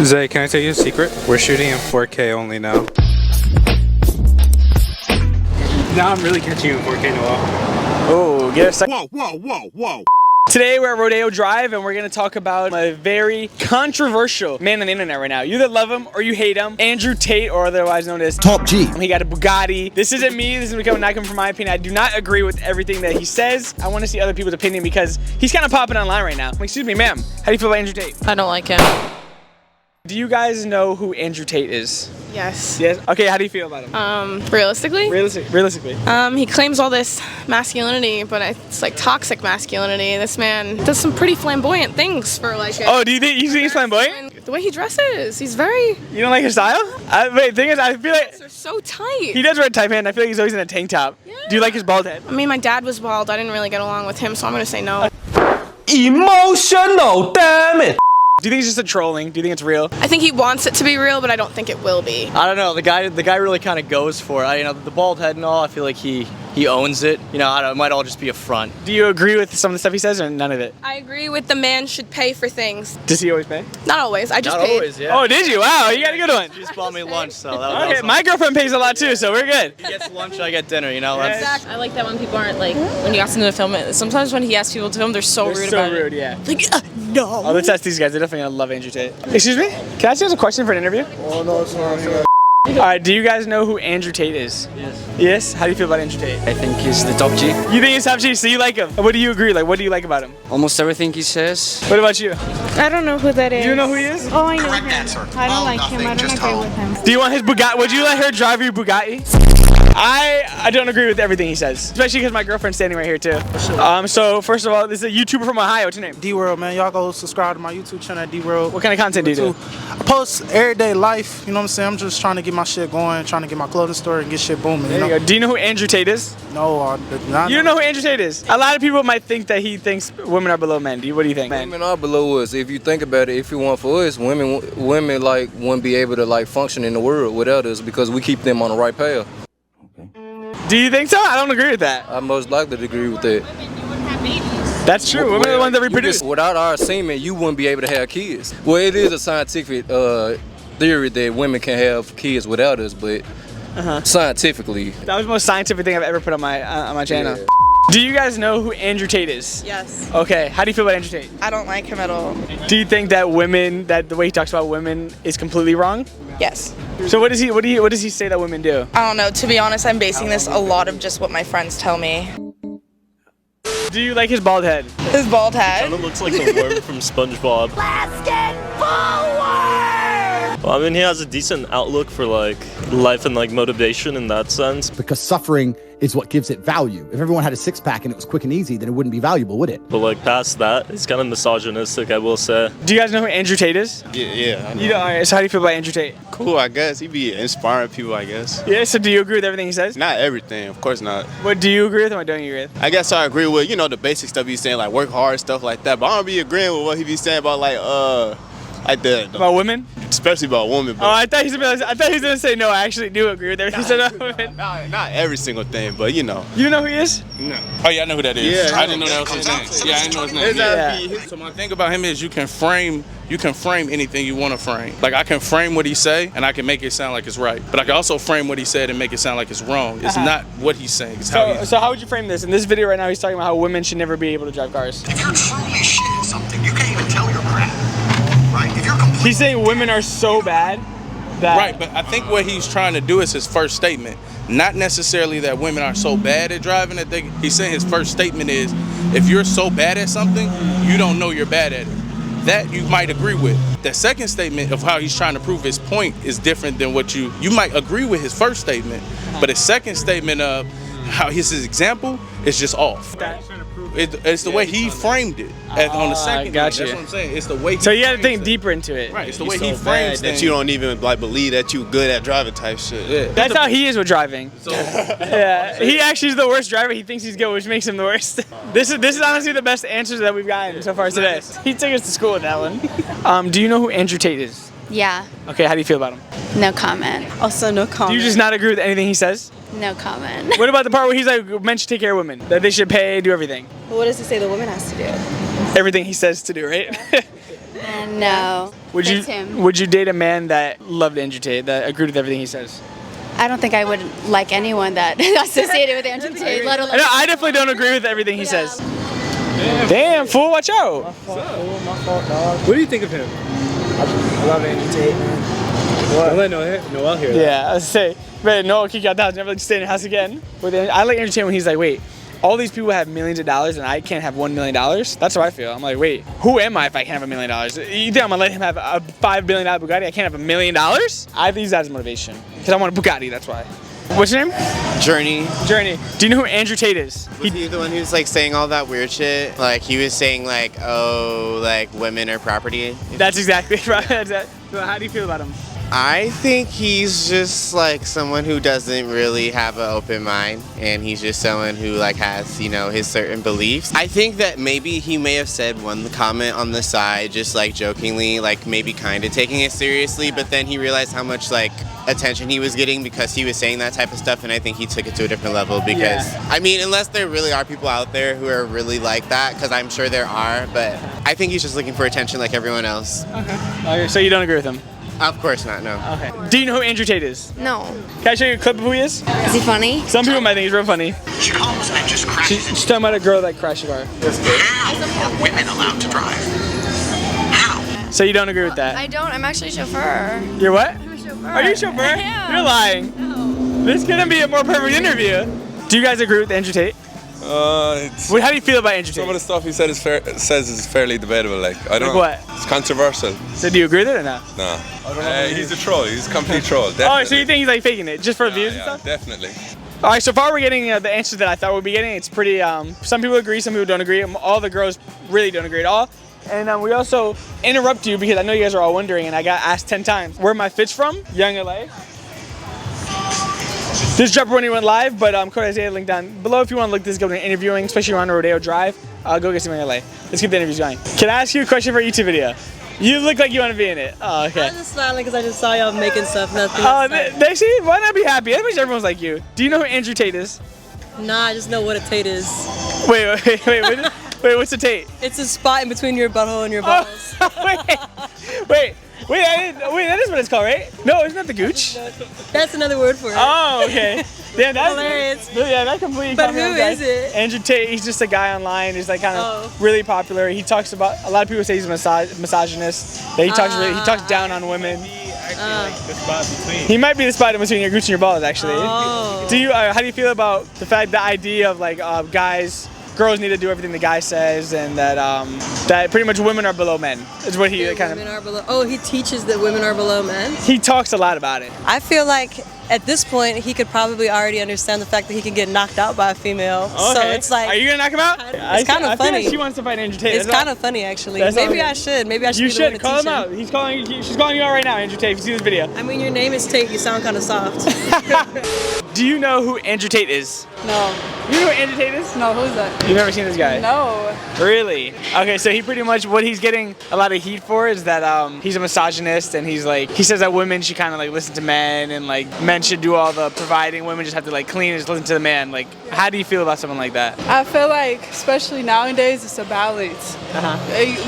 Zay, can I tell you a secret? We're shooting in 4K only now. Now I'm really catching you in 4K, Noel. Oh, get a second. Whoa, whoa, whoa, whoa. Today we're at Rodeo Drive and we're gonna talk about a very controversial man on the internet right now. You either love him or you hate him. Andrew Tate, or otherwise known as Top G. He got a Bugatti. This isn't me, this is not coming from my opinion. I do not agree with everything that he says. I wanna see other people's opinion because he's kind of popping online right now. Excuse me, ma'am, how do you feel about Andrew Tate? I don't like him. Do you guys know who Andrew Tate is? Yes. Yes? Okay, how do you feel about him? Realistically? Realistically. He claims all this masculinity, but it's like toxic masculinity. This man does some pretty flamboyant things for like Oh, do you think he's flamboyant? the way he dresses, he's very... You don't like his style? Wait, thing is, I feel like... They're so tight. He does wear a tight pant. I feel like he's always in a tank top. Yeah. Do you like his bald head? I mean, my dad was bald. I didn't really get along with him, so I'm gonna say no. Emotional, damn it. Do you think it's just a trolling? Do you think it's real? I think he wants it to be real, but I don't think it will be. I don't know. The guy really kind of goes for it. You know, the bald head and all. I feel like he owns it. You know, it might all just be a front. Do you agree with some of the stuff he says, or none of it? I agree with the man should pay for things. Does he always pay? Not always. I just Not paid. always, yeah. Oh, did you? Wow, you got a good one. She just bought me lunch, so that was Okay, my girlfriend pays a lot too, so we're good. He gets lunch, I get dinner. You know, that's Exactly. I like that when people aren't like, when you ask them to film it. Sometimes when he asks people to film, they're so rude about it. Yeah. Like, no. Oh, let's test these guys. They're definitely gonna love Andrew Tate. Excuse me? Can I ask you guys a question for an interview? Oh, no, it's not. All right, do you guys know who Andrew Tate is? Yes. Yes? How do you feel about Andrew Tate? I think he's the top G. You think he's top G, so you like him? What do you agree? Like, what do you like about him? Almost everything he says. What about you? I don't know who that is. Do you know who he is? Oh, I know him. I don't like him. I don't agree with him. Do you want his Bugatti? Would you let her drive your Bugatti? I don't agree with everything he says, especially because my girlfriend's standing right here too. So first of all, this is a YouTuber from Ohio. What's your name? D-World, man. Y'all go subscribe to my YouTube channel at D-World. What kind of content do you do? I post everyday life, you know what I'm saying? I'm just trying to get my shit going, trying to get my clothing store and get shit booming, There you go. Do you know who Andrew Tate is? No, not. You don't know who Andrew Tate is? A lot of people might think that he thinks women are below men. What do you think? Women are below us. If you think about it, if it weren't for us, women like wouldn't be able to like function in the world without us because we keep them on the right path. Do you think so? I don't agree with that. I most likely agree with that. That's true. Women are the ones that reproduce. Without our semen, you wouldn't be able to have kids. Well, it is a scientific theory that women can have kids without us, but scientifically. That was the most scientific thing I've ever put on my channel. Yeah. Do you guys know who Andrew Tate is? Yes. Okay, how do you feel about Andrew Tate? I don't like him at all. Do you think that the way he talks about women is completely wrong? Yes. So what does he say that women do? I don't know. To be honest, I'm basing this a lot of just what my friends tell me. Do you like his bald head? His bald head. Kind of looks like the worm from SpongeBob. Let's get forward! Well, I mean, he has a decent outlook for like life and like motivation in that sense. Because suffering is what gives it value. If everyone had a six-pack and it was quick and easy, then it wouldn't be valuable, would it? But like past that, he's kind of misogynistic, I will say. Do you guys know who Andrew Tate is? Yeah. You know, all right, so how do you feel about Andrew Tate? Cool, I guess. He be inspiring people, I guess. Yeah, so do you agree with everything he says? Not everything, of course not. What do you agree with and what don't you agree with? I guess I agree with, the basic stuff he's saying, like work hard, stuff like that. But I don't be agreeing with what he be saying about like that. About women? Especially about women. Oh, I thought he was gonna say no. I actually do agree with everything he said about women. Not every single thing, but You know who he is? No. Oh yeah, I know who that is. Yeah, I didn't know that was his name. Yeah, I didn't know his name. Yeah. So my thing about him is you can frame anything you want to frame. Like I can frame what he say and I can make it sound like it's right. But I can also frame what he said and make it sound like it's wrong. It's not what he's saying. It's how So how would you frame this? In this video right now, he's talking about how women should never be able to drive cars. If you're truly shit at something, you can't even tell your crap. Right? If you're He's saying women are so bad that... Right, but I think what he's trying to do is his first statement. Not necessarily that women are so bad at driving that he's saying his first statement is, if you're so bad at something, you don't know you're bad at it. That you might agree with. The second statement of how he's trying to prove his point is different than what you might agree with his first statement, but his second statement of how his example is just off. It's the way he framed it on the second. Gotcha. That's what I'm saying. It's the way. So you got to think deeper into it. Right. It's the way he frames that you don't even like believe that you good at driving type shit. Yeah. That's how he is with driving. So, yeah, he actually is the worst driver. He thinks he's good, which makes him the worst. This is honestly the best answers that we've gotten so far today. He took us to school with that one. Do you know who Andrew Tate is? Yeah. Okay, how do you feel about him? No comment. Also, no comment. Do you just not agree with anything he says? No comment. What about the part where he's like, men should take care of women, that they should pay, do everything? What does he say the woman has to do? Everything he says to do, right? No. Would you It's him. Would you date a man that loved Andrew Tate, that agreed with everything he says? I don't think I would like anyone that associated with Andrew Tate, let alone. No, I definitely don't agree with everything he says. Damn, fool, watch out. My fault, dog. What do you think of him? I love Andrew Tate, man. Don't let Noel hear that. Yeah, I was say, man, Noel kick you out the house, never let you stay in the house again. I like Andrew Tate when he's like, wait, all these people have millions of dollars and I can't have $1 million? That's how I feel. I'm like, wait, who am I if I can't have $1 million? You think I'm gonna let him have a $5 billion Bugatti? I can't have $1 million? I use that as motivation because I want a Bugatti, that's why. What's your name? Journey. Journey. Do you know who Andrew Tate is? Was he the one who's like saying all that weird shit? Like he was saying like, oh, like women are property. That's exactly right. So how do you feel about him? I think he's just like someone who doesn't really have an open mind, and he's just someone who like has, you know, his certain beliefs. I think that maybe he may have said one comment on the side, just like jokingly, like maybe kind of taking it seriously, but then he realized how much like attention he was getting because he was saying that type of stuff, and I think he took it to a different level because, I mean, unless there really are people out there who are really like that, because I'm sure there are, but I think he's just looking for attention like everyone else. Okay, so you don't agree with him? Of course not, no. Okay. Do you know who Andrew Tate is? No. Can I show you a clip of who he is? Is he funny? Some people might think he's real funny. She comes and just crashes. She's talking about a girl that crashed a car. How are women allowed to drive? How? So you don't agree with that? I don't. I'm actually a chauffeur. You're what? I'm a chauffeur. Are you a chauffeur? I am. You're lying. No. This couldn't be a more perfect interview. Do you guys agree with Andrew Tate? How do you feel about Andrew Tate? Some of the stuff he says is fairly debatable. Like I don't know. What? It's controversial. So do you agree with it or not? No. He's a troll. He's a complete troll. Oh, Definitely. so you think he's like faking it just for views and stuff? Definitely. All right, so far we're getting the answers that I thought we'd be getting. It's pretty. Some people agree, some people don't agree. All the girls really don't agree at all. And we also interrupt you because I know you guys are all wondering, and I got asked 10 times where my fit's from. YOUNGLA. This dropped when he went live, but code Isaiah link down below if you want to look this good when interviewing, especially around Rodeo Drive. Go get some in LA. Let's get the interviews going. Can I ask you a question for a YouTube video? You look like you want to be in it. Oh, okay. I'm just smiling because I just saw y'all making stuff. Nothing. Oh, they see? Why not be happy? I wish everyone's like you. Do you know who Andrew Tate is? Nah, I just know what a Tate is. Wait, what's a Tate? It's a spot in between your butthole and your balls. Wait, that is what it's called, right? No, isn't that the gooch? That's another word for it. Oh, okay. Damn, that's hilarious. Yeah, that completely. But who is it? Andrew Tate. He's just a guy online. He's like kind of really popular. He talks about. A lot of people say he's a misogynist. That he talks down on women. The spot between. He might be the spot in between your gooch and your balls, actually. Oh. How do you feel about the idea of like girls need to do everything the guy says, and that pretty much women are below men is what he kind of. Women are below. Oh, he teaches that women are below men. He talks a lot about it. I feel like at this point he could probably already understand the fact that he can get knocked out by a female. Okay. So it's like. Are you gonna knock him out? It's kind of I funny. feel like she wants to fight Andrew Tate. It's kind of funny actually. That's Maybe all. I should. Maybe I should. You be the one should to call teach him out. She's calling you out right now, Andrew Tate. If you see this video. I mean, your name is Tate. You sound kind of soft. Do you know who Andrew Tate is? No. You know who Andrew Tate is? No, who's that? You've never seen this guy? No. Really? Okay, so he pretty much, what he's getting a lot of heat for is that he's a misogynist, and he says that women should kind of like listen to men, and like men should do all the providing, women just have to like clean and just listen to the man. Like, how do you feel about something like that? I feel like, especially nowadays, it's a balance.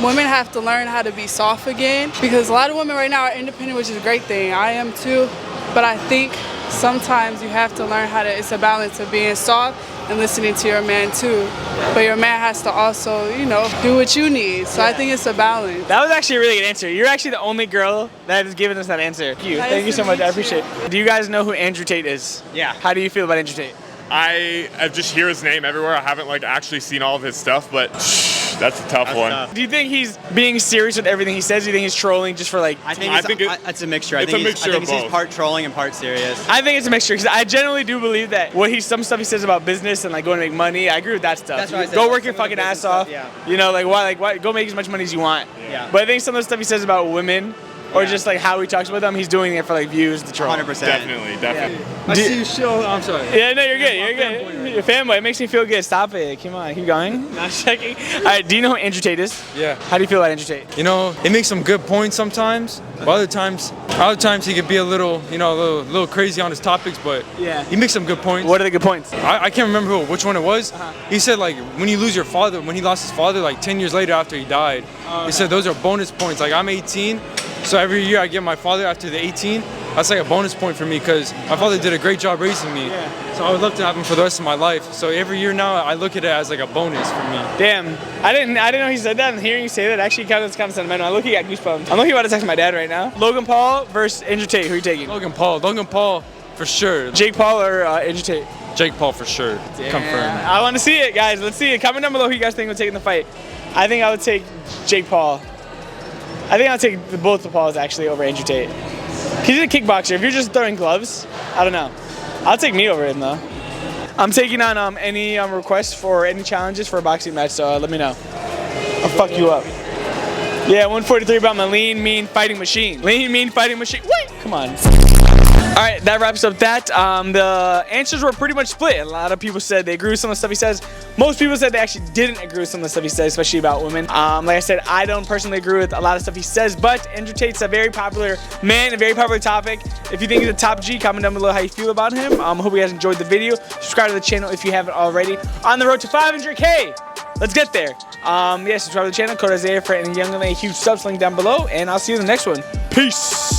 Women have to learn how to be soft again, because a lot of women right now are independent, which is a great thing. I am too, but I think sometimes you have to learn it's a balance of being soft and listening to your man too. But your man has to also, do what you need. So I think it's a balance. That was actually a really good answer. You're actually the only girl that has given us that answer. Thank you so much. I appreciate it. Do you guys know who Andrew Tate is? Yeah. How do you feel about Andrew Tate? I just hear his name everywhere. I haven't actually seen all of his stuff, but that's a tough one. Do you think he's being serious with everything he says? Do you think he's trolling just for like? I think it's a mixture. It's a mixture of both. He's part trolling and part serious. I think it's a mixture because I generally do believe that some stuff he says about business and like going to make money. I agree with that stuff. That's what I said. Go work your fucking ass off. Yeah. Why go make as much money as you want. Yeah. But I think some of the stuff he says about women or just like how he talks about them, he's doing it for like views to troll. 100%. Definitely. I see you show. I'm sorry. Yeah, no, you're good. You're good. You're a fanboy. It makes me feel good. Stop it. Come on, keep going. Not checking. All right. Do you know who Andrew Tate is? Yeah. How do you feel about Andrew Tate? You know, he makes some good points sometimes. But other times he could be a little, you know, a little crazy on his topics. But yeah, he makes some good points. What are the good points? I can't remember which one it was. He said like when you lose your father, when he lost his father, like 10 years later after he died, he said those are bonus points. Like I'm 18, so every year I get my father after the 18. That's like a bonus point for me because my father did a great job raising me. Yeah. So I would love to have him for the rest of my life. So every year now I look at it as like a bonus for me. Damn, I didn't know he said that, and hearing you say that actually kind of sentimental. I look, he got goosebumps. I'm looking about to text my dad right now. Logan Paul versus Andrew Tate. Who are you taking? Logan Paul for sure. Jake Paul or Andrew Tate? Jake Paul for sure. Damn. Confirmed. I want to see it, guys. Let's see it. Comment down below who you guys think would take in the fight. I think I would take Jake Paul. I think I'll take both the Pauls actually over Andrew Tate. He's a kickboxer. If you're just throwing gloves, I don't know. I'll take me over him though. I'm taking on any requests for any challenges for a boxing match, so let me know. I'll fuck you up. Yeah, 143 about my lean, mean fighting machine. Lean, mean fighting machine. Wait, come on. All right, that wraps up that. The answers were pretty much split. A lot of people said they agree with some of the stuff he says. Most people said they actually didn't agree with some of the stuff he says, especially about women. Like I said, I don't personally agree with a lot of stuff he says, but Andrew Tate's a very popular man, a very popular topic. If you think he's a top G, comment down below how you feel about him. Hope you guys enjoyed the video. Subscribe to the channel if you haven't already. On the road to 500K. Let's get there. Yeah, subscribe to the channel, code Isaiah for any YOUNGLA, huge subs link down below, and I'll see you in the next one. Peace.